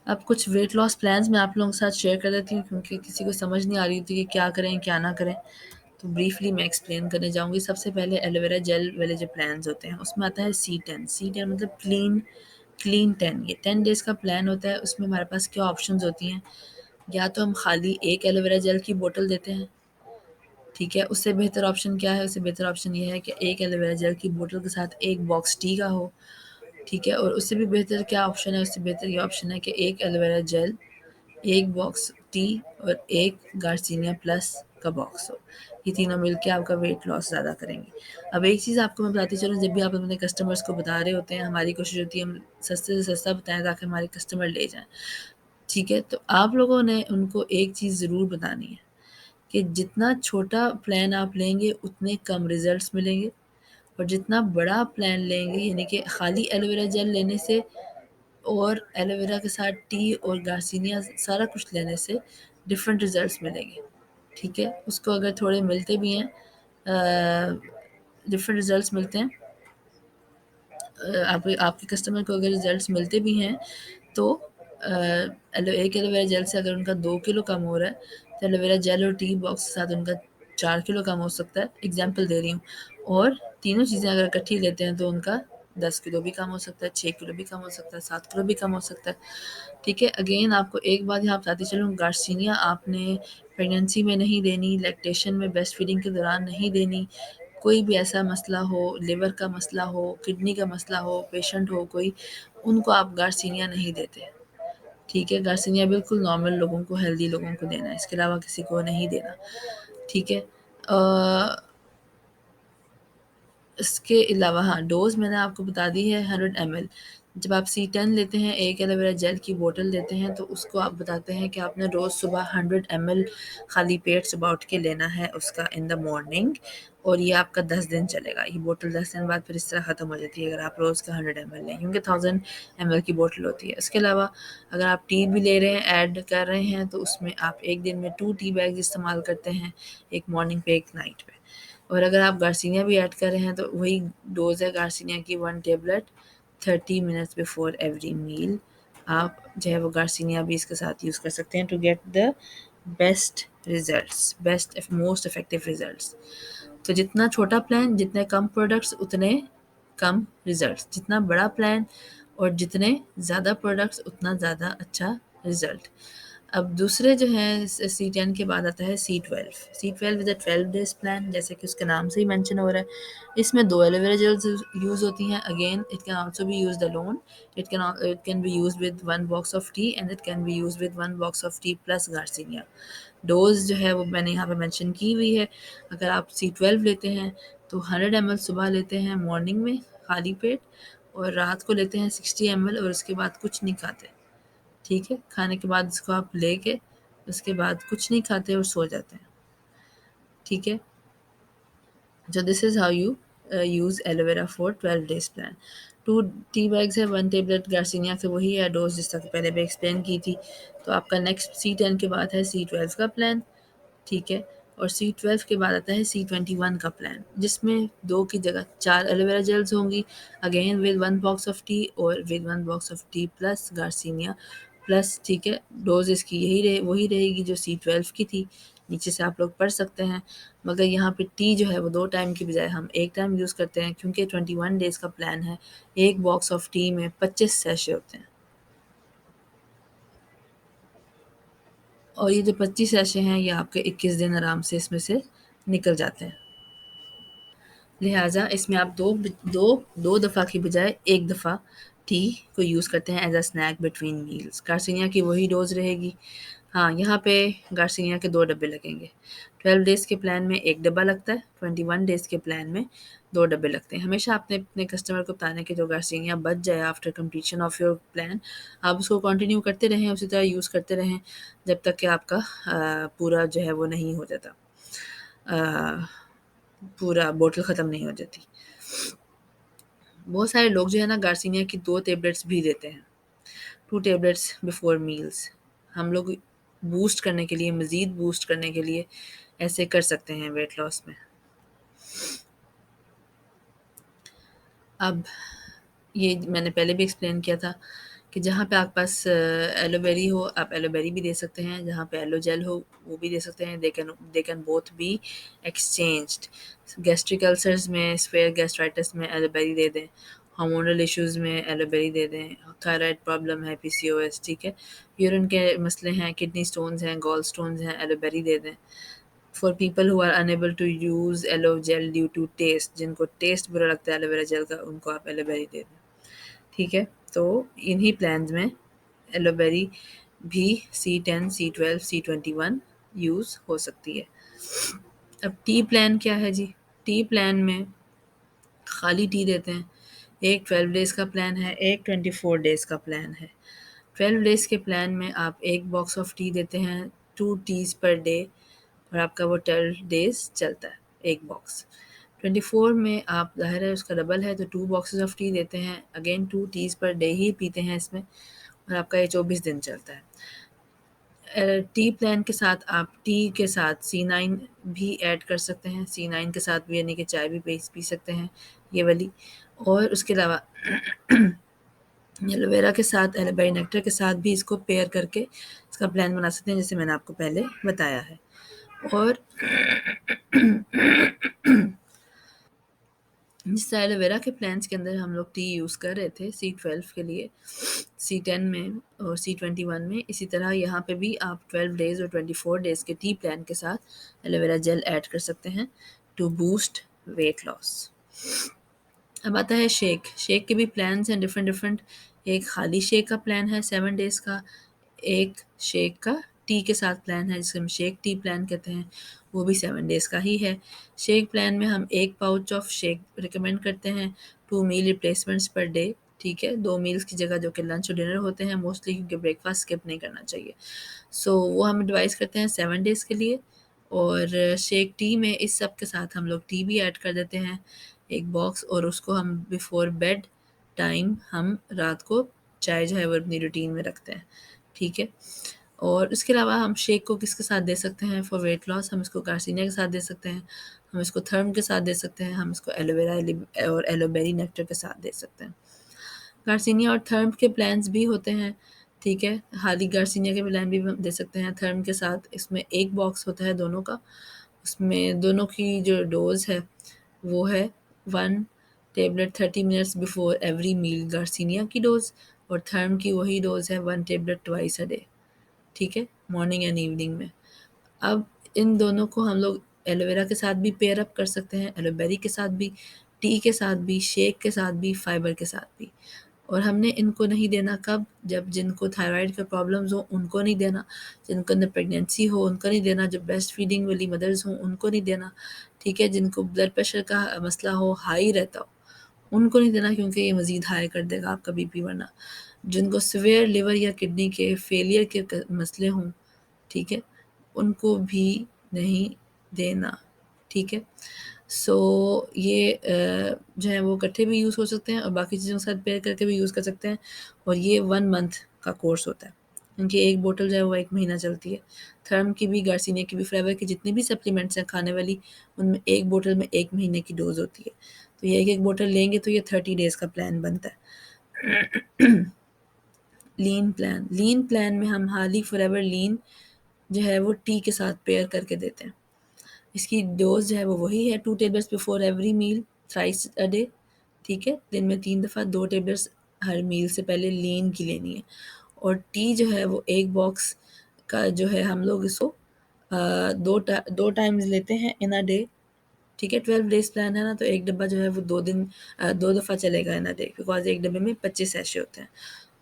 अब कुछ वेट लॉस प्लान्स मैं आप लोगों के साथ शेयर कर देती हूँ, क्योंकि किसी को समझ नहीं आ रही थी कि क्या करें क्या ना करें, तो ब्रीफली मैं एक्सप्लेन करने जाऊँगी। सबसे पहले एलोवेरा जेल वाले जो प्लान्स होते हैं, उसमें आता है C10। C10 मतलब क्लीन 10। ये 10 डेज़ का प्लान होता है। उसमें हमारे पास क्या ऑप्शंस होती हैं, या तो हम खाली एक एलोवेरा जेल की बोतल देते हैं, ठीक है। उससे बेहतर ऑप्शन क्या है, उससे बेहतर ऑप्शन ये है कि एक एलोवेरा जेल की बोतल के साथ एक बॉक्स टी का हो, ठीक है। और उससे भी बेहतर क्या ऑप्शन है, उससे बेहतर ये ऑप्शन है कि एक एलोवेरा जेल, एक बॉक्स टी और एक गार्सिनिया प्लस का बॉक्स हो। ये तीनों मिलके आपका वेट लॉस ज़्यादा करेंगे। अब एक चीज़ आपको मैं बताती चलूँ, जब भी आप अपने कस्टमर्स को बता रहे होते हैं, हमारी कोशिश होती है हम सस्ते से सस्ता बताएँ ताकि हमारे कस्टमर ले जाएँ, ठीक है। तो आप लोगों ने उनको एक चीज़ ज़रूर बतानी है कि जितना छोटा प्लान आप लेंगे उतने कम रिजल्ट्स मिलेंगे, और जितना बड़ा प्लान लेंगे, यानी कि खाली एलोवेरा जेल लेने से और एलोवेरा के साथ टी और गार्सिनिया सारा कुछ लेने से डिफरेंट रिजल्ट्स मिलेंगे, ठीक है। उसको अगर थोड़े मिलते भी हैं, डिफरेंट रिजल्ट्स मिलते हैं, आप आपके कस्टमर को अगर रिजल्ट्स मिलते भी हैं, तो एक एलोवेरा जेल से अगर उनका 2 किलो कम हो रहा है, तो एलोवेरा जेल और टी बॉक्स के साथ उनका 4 किलो कम हो सकता है। एग्जाम्पल दे रही हूँ। और तीनों चीज़ें अगर इकट्ठी लेते हैं तो उनका 10 किलो भी कम हो सकता है, 6 किलो भी कम हो सकता है, 7 किलो भी कम हो सकता है, ठीक है। अगेन आपको एक बात यहाँ बताती चलूँ, गार्सिनिया आपने प्रेगनेंसी में नहीं देनी, लैक्टेशन में ब्रेस्ट फीडिंग के दौरान नहीं देनी। कोई भी ऐसा मसला हो, लिवर का मसला हो, किडनी का मसला हो, पेशेंट हो कोई, उनको आप गार्सिनिया नहीं देते, ठीक है। गार्सिनिया बिल्कुल नॉर्मल लोगों को, हेल्दी लोगों को देना है, इसके अलावा किसी को नहीं देना, ठीक है। इसके अलावा हाँ, डोज़ मैंने आपको बता दी है 100 ml। जब आप C10 लेते हैं, एक एलोवेरा जेल की बोतल लेते हैं, तो उसको आप बताते हैं कि आपने रोज़ सुबह 100 ml खाली पेट सुबह उठ के लेना है उसका इन द मॉर्निंग, और ये आपका 10 दिन चलेगा। ये बोतल 10 दिन बाद फिर इस तरह ख़त्म हो जाती है अगर आप रोज़ का 100 ml लें, क्योंकि 1000 ml की बोतल होती है। इसके अलावा अगर आप टी भी ले रहे हैं, ऐड कर रहे हैं, तो उसमें आप एक दिन में 2 टी बैग्स इस्तेमाल करते हैं, एक मॉर्निंग पे, एक नाइट पे। और अगर आप गार्सिनिया भी ऐड कर रहे हैं, तो वही डोज़ है गार्सिनिया की, 1 tablet 30 minutes before every meal. आप जो है वो गार्सिनिया भी इसके साथ यूज़ कर सकते हैं to get the best results, best most effective results. तो जितना छोटा प्लान, जितने कम प्रोडक्ट्स उतने कम रिजल्ट्स, जितना बड़ा प्लान और जितने ज़्यादा प्रोडक्ट्स उतना ज़्यादा अच्छा रिजल्ट। अब दूसरे जो हैं, C10 के बाद आता है C12। C12 is a 12 days plan, जैसे कि उसके नाम से ही मेंशन हो रहा है। इसमें 2 एलोवेरा जेल्स यूज़ होती हैं। Again it can also be used alone, it can be used with 1 box of T, and it can be used with 1 box of tea plus garcinia. Dose जो है वो मैंने यहाँ पे मेंशन की हुई है। अगर आप C12 लेते हैं तो 100 ml सुबह लेते हैं मॉर्निंग में खाली पेट, और रात को लेते हैं 60 ml, और उसके बाद कुछ नहीं खाते, ठीक है। खाने के बाद इसको आप लेके उसके बाद कुछ नहीं खाते और सो जाते हैं, ठीक है। So this is how you use aloe vera for 12 days plan. 2 tea bags है, 1 टेबलेट गार्सिनिया से, वही है डोज जिस तरह पहले भी एक्सप्लेन की थी। तो आपका नेक्स्ट C10 के बाद है C12 का प्लान, ठीक है। और C12 के बाद आता है C21 का प्लान, जिसमें 2 की जगह 4 एलोवेरा जेल्स होंगी, again with 1 box of tea और with 1 box of tea plus garcinia plus, ठीक है। डोज इसकी वही रहेगी जो C12 की थी, नीचे से आप लोग पढ़ सकते हैं। मगर यहाँ पे टी जो है वो 2 टाइम की बजाय हम 1 टाइम यूज़ करते हैं, क्योंकि 21 डेज़ का प्लान है। एक बॉक्स ऑफ टी में 25 सैशे होते हैं, और ये जो 25 सैशे हैं ये आपके 21 दिन आराम से इसमें से निकल जाते हैं। लिहाजा इसमें आप दो दो दो दफ़ा की बजाय एक दफ़ा टी को यूज़ करते हैं as a snack between meals. Garcinia की वही डोज रहेगी। हाँ, यहाँ पे गार्सिनिया के 2 डब्बे लगेंगे। 12 डेज़ के प्लान में 1 डब्बा लगता है, 21 डेज़ के प्लान में 2 डब्बे लगते हैं। हमेशा आपने अपने कस्टमर को बताना है कि जो गार्सिनिया बच जाए after completion of your plan, आप उसको कंटिन्यू करते रहें, उसी तरह यूज़ करते रहें जब तक कि आपका पूरा जो है वो नहीं हो जाता, अ, पूरा बोतल ख़त्म नहीं हो जाती। बहुत सारे लोग जो है ना गार्सिनिया की 2 टैबलेट्स भी देते हैं, 2 टैबलेट्स बिफोर मील्स। हम लोग बूस्ट करने के लिए, मज़ीद बूस्ट करने के लिए ऐसे कर सकते हैं वेट लॉस में। अब ये मैंने पहले भी एक्सप्लेन किया था कि जहाँ पे आपके पास एलोवेरी हो, आप एलोवेरी भी दे सकते हैं, जहाँ पे एलो जेल हो वो भी दे सकते हैं। They can both be exchanged. Gastric ulcers में, स्फेयर गैस्ट्राइटिस में एलोवेरी दे दें, हार्मोनल इश्यूज़ में एलोवेरी दे दें, थायराइड प्रॉब्लम है, पीसीओएस, ठीक है, यूरिन के मसले हैं, किडनी स्टोन्स हैं, गॉल स्टोन्स हैं, एलोवेरी दे दें। For people who are unable to use aloe gel due to taste, जिनको टेस्ट बुरा लगता है एलोवेरा जेल का, उनको आप एलोवेरी दे दें, ठीक है। तो इन्हीं प्लान्स में एलोवेरी भी C10, C12, C21 यूज़ हो सकती है। अब टी प्लान क्या है जी? टी प्लान में खाली टी देते हैं। एक 12 डेज़ का प्लान है, एक 24 डेज़ का प्लान है। 12 डेज़ के प्लान में आप 1 बॉक्स ऑफ टी देते हैं, 2 टीज़ पर डे, और आपका वो 12 डेज़ चलता है, 1 बॉक्स। 24 में आप ज़ाहिर है उसका डबल है तो 2 बॉक्सेस ऑफ टी देते हैं, अगेन 2 टीज़ पर डे ही पीते हैं इसमें, और आपका ये 24 दिन चलता है। टी प्लान के साथ आप टी के साथ C9 भी ऐड कर सकते हैं, C9 के साथ भी यानी कि चाय भी पी सकते हैं ये वाली। और उसके अलावा एलोवेरा के साथ, एलोवेरा नेक्टर के साथ भी इसको पेयर करके इसका प्लान बना सकते हैं, जैसे मैंने आपको पहले बताया है। और जिस एलोवेरा के प्लान्स के अंदर हम लोग टी यूज़ कर रहे थे C12 के लिए, C10 में और C21 में, इसी तरह यहाँ पे भी आप 12 डेज़ और 24 डेज़ के टी प्लान के साथ एलोवेरा जेल ऐड कर सकते हैं टू बूस्ट वेट लॉस। अब आता है शेक। शेक के भी प्लान्स हैं डिफरेंट डिफरेंट। एक खाली शेक का प्लान है 7 डेज़ का, एक शेक का टी के साथ प्लान है जिसे हम शेक टी प्लान कहते हैं, वो भी 7 डेज़ का ही है। शेक प्लान में हम 1 पाउच ऑफ शेक रिकमेंड करते हैं, 2 मील रिप्लेसमेंट्स पर डे, ठीक है, 2 मील्स की जगह जो कि लंच और डिनर होते हैं मोस्टली, क्योंकि ब्रेकफास्ट स्किप नहीं करना चाहिए। सो वो हम एडवाइस करते हैं 7 डेज़ के लिए। और शेक टी में इस सब के साथ हम लोग टी भी ऐड कर देते हैं 1 बॉक्स, और उसको हम बिफ़ोर बेड टाइम हम रात को चाय जो है वो अपनी रूटीन में रखते हैं, ठीक है। और इसके अलावा हम शेक को किसके साथ दे सकते हैं फॉर वेट लॉस? हम इसको गार्सिनिया के साथ दे सकते हैं, हम इसको थर्म के साथ दे सकते हैं, हम इसको एलोवेरा और एलोबेरी नेक्टर के साथ दे सकते हैं। गार्सिनिया और थर्म के प्लान्स भी होते हैं, ठीक है। हाली गार्सिनिया के प्लान भी हम दे सकते हैं थर्म के साथ। इसमें 1 बॉक्स होता है दोनों का, उसमें दोनों की जो डोज़ है वो है 1 tablet 30 minutes before every meal garcinia की डोज़, और थर्म की वही डोज़ है 1 टैबलेट ट्वाइस अ डे, ठीक है, मॉर्निंग एंड इवनिंग में। अब इन दोनों को हम लोग एलोवेरा के साथ भी पेयर अप कर सकते हैं, एलोबेरी के साथ भी, टी के साथ भी, शेक के साथ भी, फाइबर के साथ भी। और हमने इनको नहीं देना कब? जब जिनको थायराइड के प्रॉब्लम्स हो उनको नहीं देना, जिनको अंदर प्रेगनेंसी हो उनको नहीं देना, जो ब्रेस्ट फीडिंग वाली मदर्स हों उनको नहीं देना, ठीक है, जिनको ब्लड प्रेशर का मसला हो, हाई रहता हो, उनको नहीं देना, क्योंकि ये मज़ीद हाई कर देगा आपका बीपी वरना। जिनको सीवियर लिवर या किडनी के फेलियर के मसले हों, ठीक है, उनको भी नहीं देना, ठीक है। सो ये जो है वो इकट्ठे भी यूज़ हो सकते हैं और बाकी चीज़ों के साथ पेयर करके भी यूज़ कर सकते हैं, और ये 1 मंथ का कोर्स होता है। इनकी एक बोतल जो है वो 1 महीना चलती है। थर्म की भी, गार्सिनिया की भी, फ़ॉरएवर की जितनी भी सप्लीमेंट्स हैं खाने वाली, उनमें एक बोतल में 1 महीने की डोज़ होती है। तो ये एक-एक बोतल लेंगे तो ये 30 डेज़ का प्लान बनता है। लीन प्लान में हम हाली फ़ॉरएवर लीन जो है वो टी के साथ पेयर करके देते हैं। इसकी डोज़ जो है वो वही है, 2 tablets before every meal, thrice a day, ठीक है। दिन में 3 दफ़ा 2 टेबलेट्स हर मील से पहले लीन की लेनी है। और टी जो है वो 1 बॉक्स का जो है हम लोग इसको 2 टाइम्स लेते हैं इन अ डे, ठीक है, 12 डेज़ प्लान है ना, तो एक डब्बा जो है वो 2 दिन 2 दफ़ा चलेगा इन अ डे, बिकॉज़ एक डब्बे में 25 सैशे होते हैं।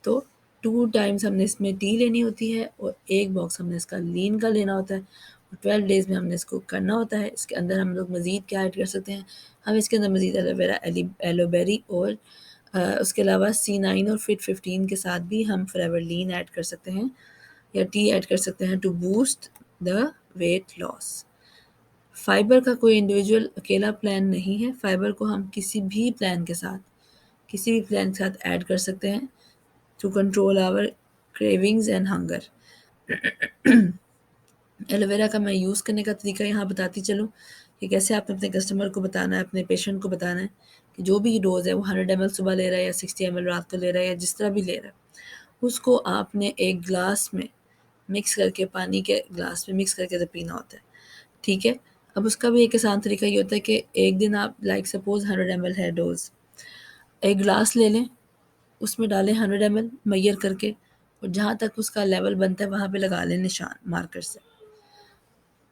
तो 2 टाइम्स हमने इसमें टी लेनी होती है और 1 बॉक्स हमने इसका लीन का लेना होता है और 12 डेज़ में हमने इसको करना होता है। इसके अंदर हम लोग मज़ीद क्या ऐड कर सकते हैं, हम इसके अंदर मज़ीद एलोवेरा, एलोबेरी और उसके अलावा C9 और फिट 15 के साथ भी हम फॉरएवर लीन ऐड कर सकते हैं या टी ऐड कर सकते हैं to boost the weight loss. Fibre का कोई इंडिविजुअल अकेला प्लान नहीं है, फाइबर को हम किसी भी प्लान के साथ ऐड कर सकते हैं to control our cravings and hunger. Aloe vera का मैं यूज़ करने का तरीका यहाँ बताती चलूँ कि कैसे आपने अपने कस्टमर को बताना है, अपने पेशेंट को बताना है कि जो भी डोज़ है वो 100 ml सुबह ले रहा है या 60 ml रात को ले रहा है या जिस तरह भी ले रहा है, उसको आपने एक ग्लास में मिक्स करके, पानी के ग्लास में मिक्स करके तो पीना होता है। ठीक है? अब उसका भी एक आसान तरीका ये होता है कि एक दिन आप लाइक सपोज़ 100 ml है डोज़, एक ग्लास ले लें, उसमें डालें 100 ml मैयर करके और जहाँ तक उसका लेवल बनता है वहाँ पे लगा लें निशान मार्कर से।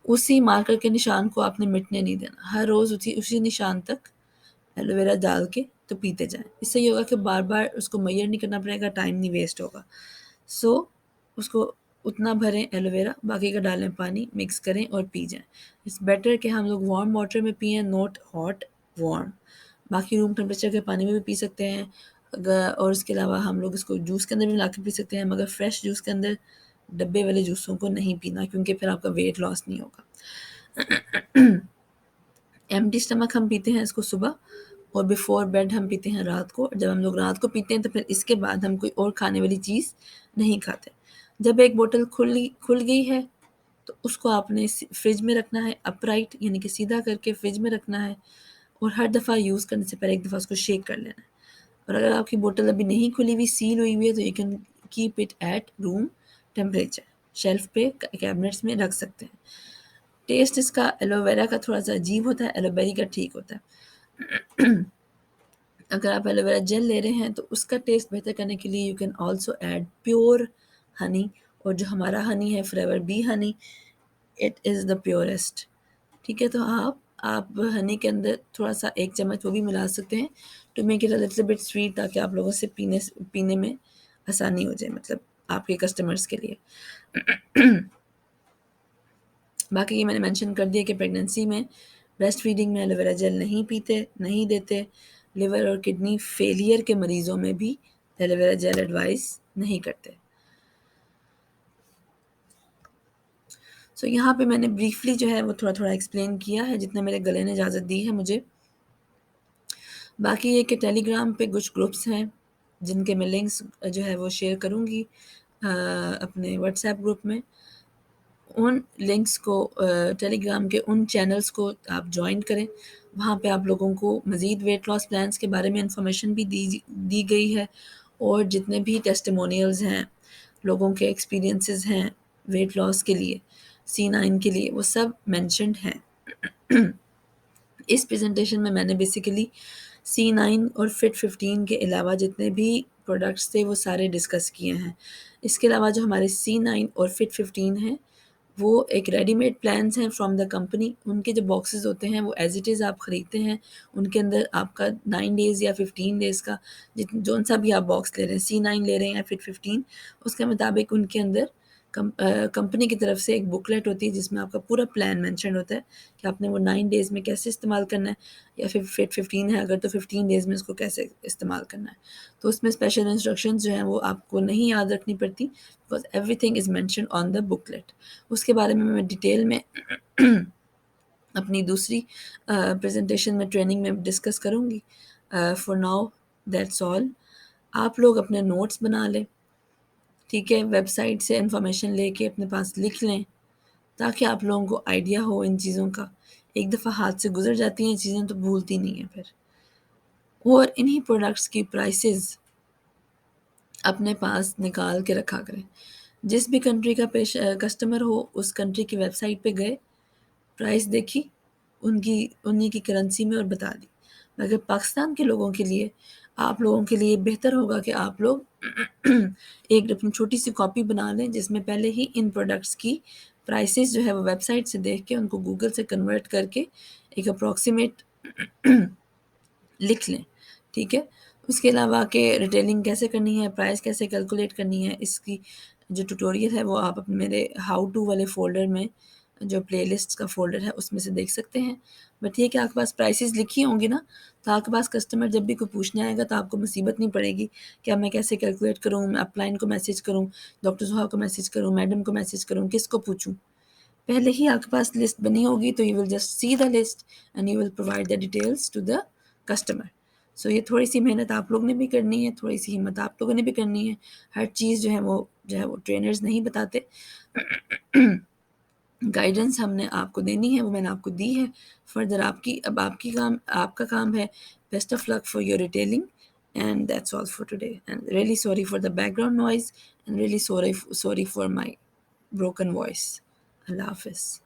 उसी मार्कर के निशान को आपने मिटने नहीं देना। हर रोज़ उसी उसी निशान तक एलोवेरा डाल के तो पीते जाएँ। इससे ये होगा कि बार-बार उसको मैयर नहीं करना पड़ेगा, टाइम नहीं वेस्ट होगा। सो उसको उतना भरें एलोवेरा, बाकी का डालें पानी, मिक्स करें और पी जाएँ। इट्स बेटर कि हम लोग वार्म वाटर में पिएँ, नॉट हॉट, वार्म। बाकी रूम टेम्परेचर के पानी में भी पी सकते हैं और इसके अलावा हम लोग इसको जूस के अंदर भी मिला के पी सकते हैं, मगर फ्रेश जूस के अंदर डब्बे वाले जूसों को नहीं पीना क्योंकि फिर आपका वेट लॉस नहीं होगा। एम्प्टी स्टमक हम पीते हैं इसको सुबह और बिफोर बेड हम पीते हैं रात को। जब हम लोग रात को पीते हैं तो फिर इसके बाद हम कोई और खाने वाली चीज़ नहीं खाते। जब एक बोतल खुल गई है तो उसको आपने फ्रिज में रखना है, अपराइट यानी कि सीधा करके फ्रिज में रखना है और हर दफ़ा यूज़ करने से पहले एक दफ़ा उसको शेक कर लेना है। और अगर आपकी बोतल अभी नहीं खुली हुई, सील हुई हुई है, तो you can keep it at room temperature, shelf पे कैबिनेट्स में रख सकते हैं। टेस्ट इसका एलोवेरा का थोड़ा सा अजीब होता है, एलोबेरी का ठीक होता है। अगर आप एलोवेरा जेल ले रहे हैं तो उसका टेस्ट बेहतर करने के लिए you can also add pure Honey, और जो हमारा हनी है forever B Honey, it is the purest. ठीक है, तो आप हनी के अंदर थोड़ा सा 1 चम्मच वो भी मिला सकते हैं to make it a little bit sweet, ताकि आप लोगों से पीने में आसानी हो जाए, मतलब आपके कस्टमर्स के लिए। बाकी ये मैंने मेंशन कर दिया कि प्रेगनेंसी में, ब्रेस्ट फीडिंग में एलोवेरा जेल नहीं देते। लिवर और किडनी फेलियर के मरीज़ों में भी एलोवेरा जेल एडवाइस नहीं करते। सो यहाँ पे मैंने ब्रीफली जो है वो थोड़ा-थोड़ा एक्सप्लेन किया है, जितना मेरे गले ने इजाज़त दी है मुझे। बाकी ये कि टेलीग्राम पे कुछ ग्रुप्स हैं, जिनके मैं लिंक्स जो है वो शेयर करूँगी अपने व्हाट्सएप ग्रुप में। उन लिंक्स को टेलीग्राम के उन चैनल्स को आप जॉइन करें। वहाँ पे आप लोगों को मज़ीद वेट लॉस प्लान्स के बारे में इन्फॉर्मेशन भी दी गई है और जितने भी टेस्टिमोनियल्स हैं, लोगों के एक्सपीरियंसेस हैं वेट लॉस के लिए, C9 के लिए, वो सब मेंशन्ड हैं। इस प्रेजेंटेशन में मैंने बेसिकली C9 और फिट 15 के अलावा जितने भी प्रोडक्ट्स थे वो सारे डिस्कस किए हैं। इसके अलावा जो हमारे C9 और फिट 15 हैं, वो एक रेडीमेड प्लान्स हैं फ्रॉम द कंपनी। उनके जो बॉक्सेस होते हैं वो एज़ इट इज़ आप ख़रीदते हैं, उनके अंदर आपका 9 डेज़ या 15 डेज़ का जौन सा भी आप बॉक्स ले रहे हैं, C9 ले रहे हैं या फिट 15, उसके मुताबिक उनके अंदर कंपनी की तरफ से एक बुकलेट होती है जिसमें आपका पूरा प्लान मेंशन होता है कि आपने वो 9 डेज़ में कैसे इस्तेमाल करना है, या फिर फिट 15 है अगर तो 15 डेज़ में उसको कैसे इस्तेमाल करना है। तो उसमें स्पेशल इंस्ट्रक्शंस जो हैं वो आपको नहीं याद रखनी पड़ती, because everything is mentioned on the booklet. उसके बारे में मैं डिटेल में अपनी दूसरी प्रेजेंटेशन में, ट्रेनिंग में डिस्कस करूँगी। For now that's all. आप लोग अपने नोट्स बना लें, ठीक है? वेबसाइट से इन्फॉर्मेशन लेके अपने पास लिख लें, ताकि आप लोगों को आइडिया हो इन चीज़ों का। एक दफ़ा हाथ से गुज़र जाती हैं चीज़ें तो भूलती नहीं हैं फिर। और इन्हीं प्रोडक्ट्स की प्राइसेस अपने पास निकाल के रखा करें। जिस भी कंट्री का कस्टमर हो, उस कंट्री की वेबसाइट पे गए, प्राइस देखी, उन्हीं की करेंसी में और बता दी। मगर पाकिस्तान के लोगों के लिए, आप लोगों के लिए बेहतर होगा कि आप लोग एक अपनी छोटी-सी कॉपी बना लें जिसमें पहले ही इन प्रोडक्ट्स की प्राइसेस जो है वो वेबसाइट से देख के उनको गूगल से कन्वर्ट करके एक अप्रॉक्सीमेट लिख लें, ठीक है। उसके अलावा कि रिटेलिंग कैसे करनी है, प्राइस कैसे कैलकुलेट करनी है, इसकी जो ट्यूटोरियल है वो आप अपने मेरे हाउ टू वाले फ़ोल्डर में, जो प्लेलिस्ट्स का फ़ोल्डर है उसमें से देख सकते हैं। बट ये कि आपके पास प्राइसेस लिखी होंगी ना, तो आपके पास कस्टमर जब भी कोई पूछने आएगा तो आपको मुसीबत नहीं पड़ेगी कि अब मैं कैसे कैलकुलेट करूँ, मैं अपलाइन को मैसेज करूँ, डॉक्टर सुहा को मैसेज करूँ, मैडम को मैसेज करूँ, किसको पूछूँ। पहले ही आपके पास लिस्ट बनी होगी तो you will just see the list and you will provide the details to the customer. So ये थोड़ी सी मेहनत आप लोग ने भी करनी है, थोड़ी सी हिम्मत आप लोगों ने भी करनी है। हर चीज़ जो है वो ट्रेनर्स नहीं बताते। गाइडेंस हमने आपको देनी है, वो मैंने आपको दी है। फर्दर आपका काम है। Best of luck for your retailing and that's all for today and really sorry for the background noise and really sorry for my broken voice. अल्लाह हाफिज़।